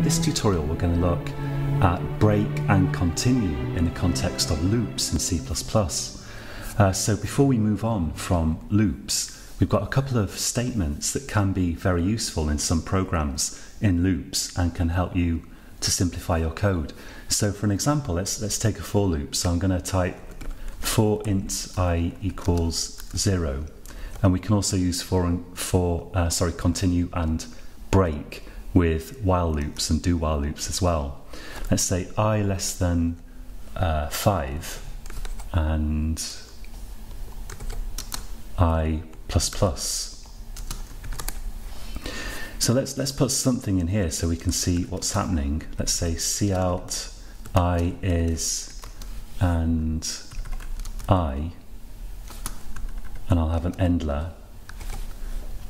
this tutorial we're going to look at break and continue in the context of loops in C++. So before we move on from loops, we've got a couple of statements that can be very useful in some programs in loops and can help you to simplify your code. So for an example, let's take a for loop. So I'm going to type for int I equals 0, and we can also use continue and break with while loops and do while loops as well. Let's say I less than 5 and I plus plus. So let's put something in here so we can see what's happening. Let's say cout I is and I, and I'll have an endler.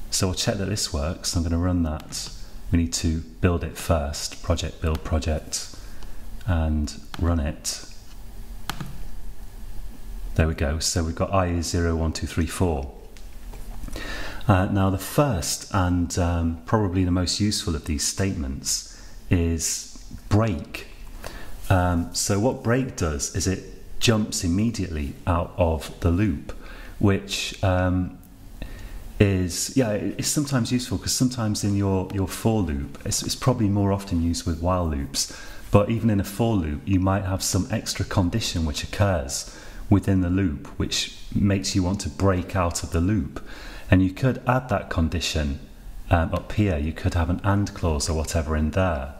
So we'll check that this works. I'm going to run that. We need to build it first, project build project, and run it. There we go. So we've got I is 0, 1, 2, 3, 4. Now the first and probably the most useful of these statements is break. So what break does is it jumps immediately out of the loop, which it's sometimes useful because sometimes in your for loop, it's probably more often used with while loops, but even in a for loop you might have some extra condition which occurs within the loop which makes you want to break out of the loop, and you could add that condition up here. You could have an and clause or whatever in there,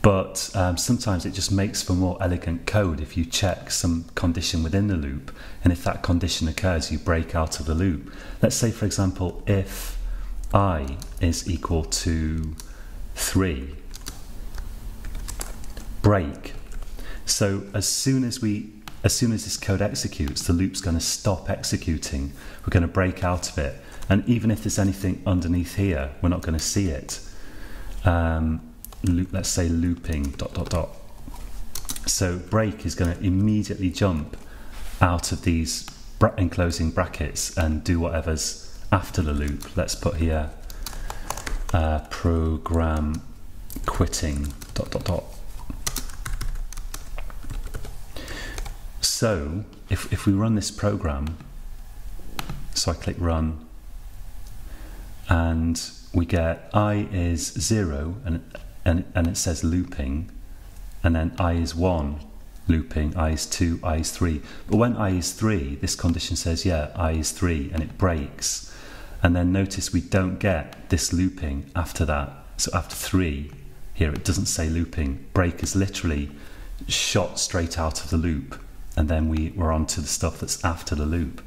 but sometimes it just makes for more elegant code if you check some condition within the loop, and if that condition occurs you break out of the loop. Let's say for example if I is equal to 3, break. So as soon as this code executes, the loop's going to stop executing. We're going to break out of it, and even if there's anything underneath here we're not going to see it. Let's say looping ... So break is going to immediately jump out of these enclosing brackets and do whatever's after the loop. Let's put here program quitting ... So if we run this program, so I click run, and we get I is 0 and it says looping, and then I is 1 looping, I is 2, I is 3. But when I is 3, this condition says yeah, I is 3, and it breaks. And then notice we don't get this looping after that. So after 3 here it doesn't say looping. Break is literally shot straight out of the loop, and then we're on to the stuff that's after the loop.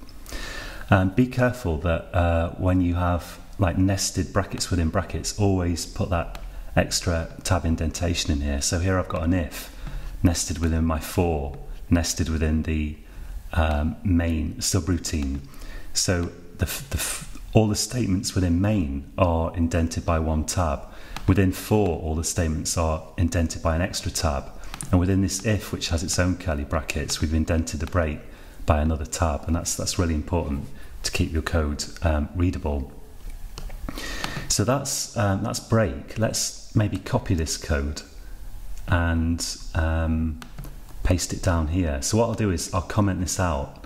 And be careful that when you have like nested brackets within brackets, always put that extra tab indentation in here. So here I've got an if nested within my for, nested within the main subroutine. So all the statements within main are indented by one tab. Within for, all the statements are indented by an extra tab. And within this if, which has its own curly brackets, we've indented the break by another tab, and that's really important to keep your code readable. So that's break. Let's maybe copy this code and paste it down here. So what I'll do is I'll comment this out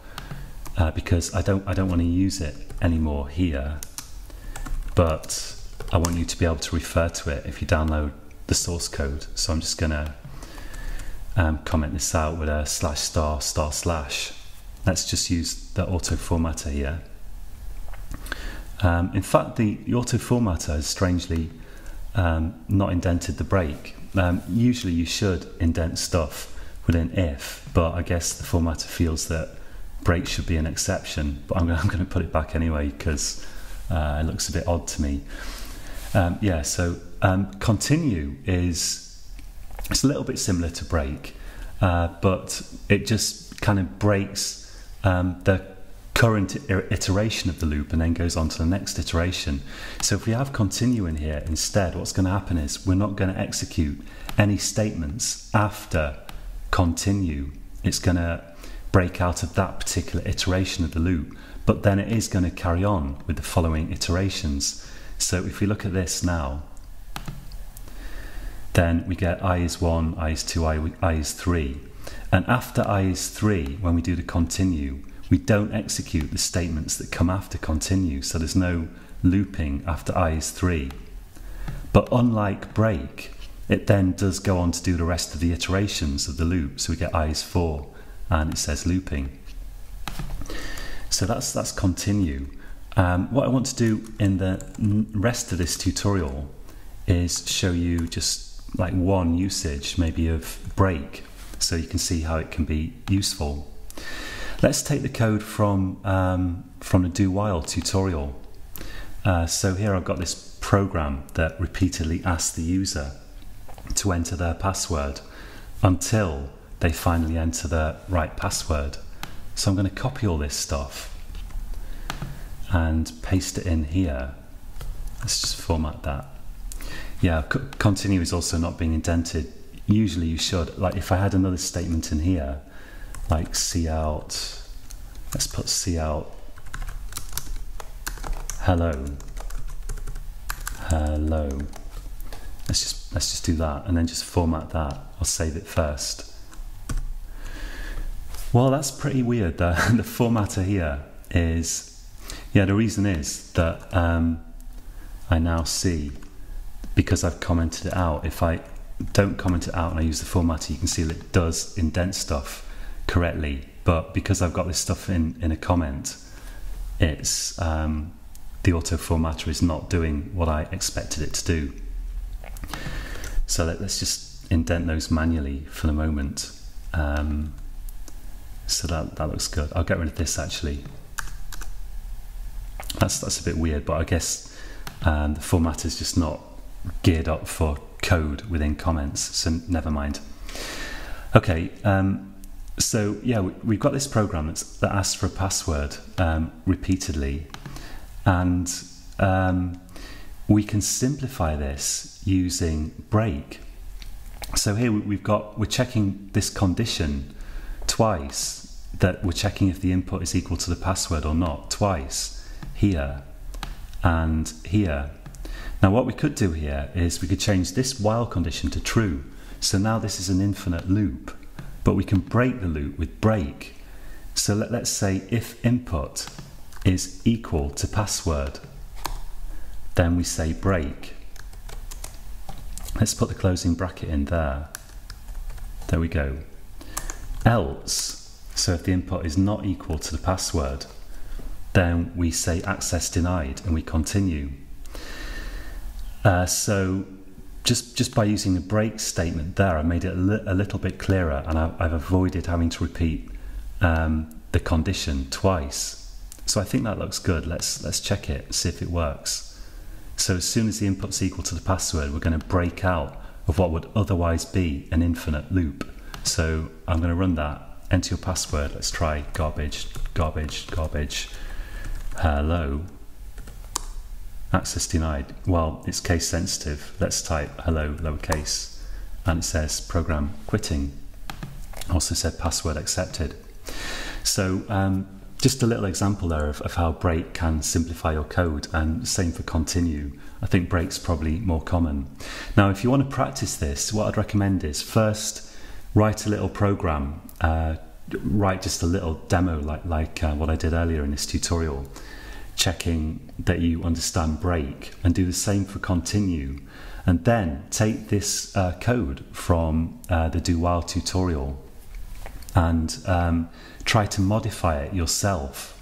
because I don't want to use it anymore here, but I want you to be able to refer to it if you download the source code. So I'm just going to comment this out with a /*/. Let's just use the auto formatter here. In fact, the auto formatter has strangely not indented the break. Usually you should indent stuff within if, but I guess the formatter feels that break should be an exception. But I'm going to put it back anyway because it looks a bit odd to me. So continue it's a little bit similar to break, but it just kind of breaks the current iteration of the loop and then goes on to the next iteration. So if we have continue in here instead, what's going to happen is we're not going to execute any statements after continue. It's going to break out of that particular iteration of the loop, but then it is going to carry on with the following iterations. So if we look at this now, then we get I is 1, I is 2, I is 3. And after I is 3, when we do the continue, we don't execute the statements that come after continue, so there's no looping after I is 3. But unlike break, it then does go on to do the rest of the iterations of the loop, so we get I is 4, and it says looping. So that's continue. What I want to do in the rest of this tutorial is show you just like one usage, maybe of break, so you can see how it can be useful. Let's take the code from the do while tutorial. So here I've got this program that repeatedly asks the user to enter their password until they finally enter the right password. So I'm going to copy all this stuff and paste it in here. Let's just format that. Yeah, continue is also not being indented. Usually you should. Like if I had another statement in here, like cout, let's put cout hello. Let's just do that and then just format that. I'll save it first. Well, that's pretty weird. The formatter here is, yeah, the reason is that I now see, because I've commented it out, if I don't comment it out and I use the formatter, you can see that it does indent stuff correctly. But because I've got this stuff in a comment, it's the auto formatter is not doing what I expected it to do. So let's just indent those manually for the moment. So that looks good. I'll get rid of this actually. That's a bit weird, but I guess the formatter is just not geared up for code within comments, so never mind. Okay, so yeah, we've got this program that asks for a password repeatedly, and we can simplify this using break. So here we're checking this condition twice, that we're checking if the input is equal to the password or not, twice, here and here. Now what we could do here is we could change this while condition to true. So now this is an infinite loop, but we can break the loop with break. So let's say if input is equal to password, then we say break. Let's put the closing bracket in there. There we go. Else, so if the input is not equal to the password, then we say access denied and we continue. So just by using the break statement there, I made it a little bit clearer, and I've avoided having to repeat the condition twice. So I think that looks good. Let's check it, see if it works. So as soon as the input's equal to the password, we're going to break out of what would otherwise be an infinite loop. So I'm going to run that. Enter your password. Let's try garbage, garbage, garbage. Hello. Access denied. Well, it's case sensitive. Let's type hello lowercase, and it says program quitting. Also said password accepted. So just a little example there of how break can simplify your code, and same for continue. I think break's probably more common. Now if you want to practice this, what I'd recommend is first write a little program, write just a little demo like what I did earlier in this tutorial, checking that you understand break, and do the same for continue, and then take this code from the do while tutorial and try to modify it yourself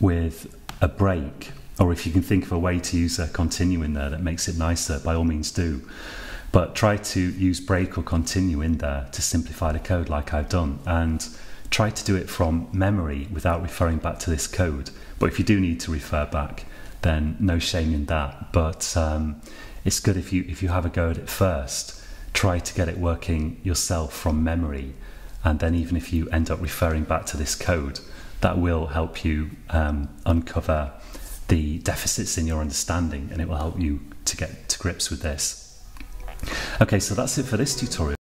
with a break, or if you can think of a way to use a continue in there that makes it nicer, by all means do, but try to use break or continue in there to simplify the code like I've done, and try to do it from memory without referring back to this code. But if you do need to refer back, then no shame in that. But it's good if you have a go at it first. Try to get it working yourself from memory, and then even if you end up referring back to this code, that will help you uncover the deficits in your understanding, and it will help you to get to grips with this. Okay, so that's it for this tutorial.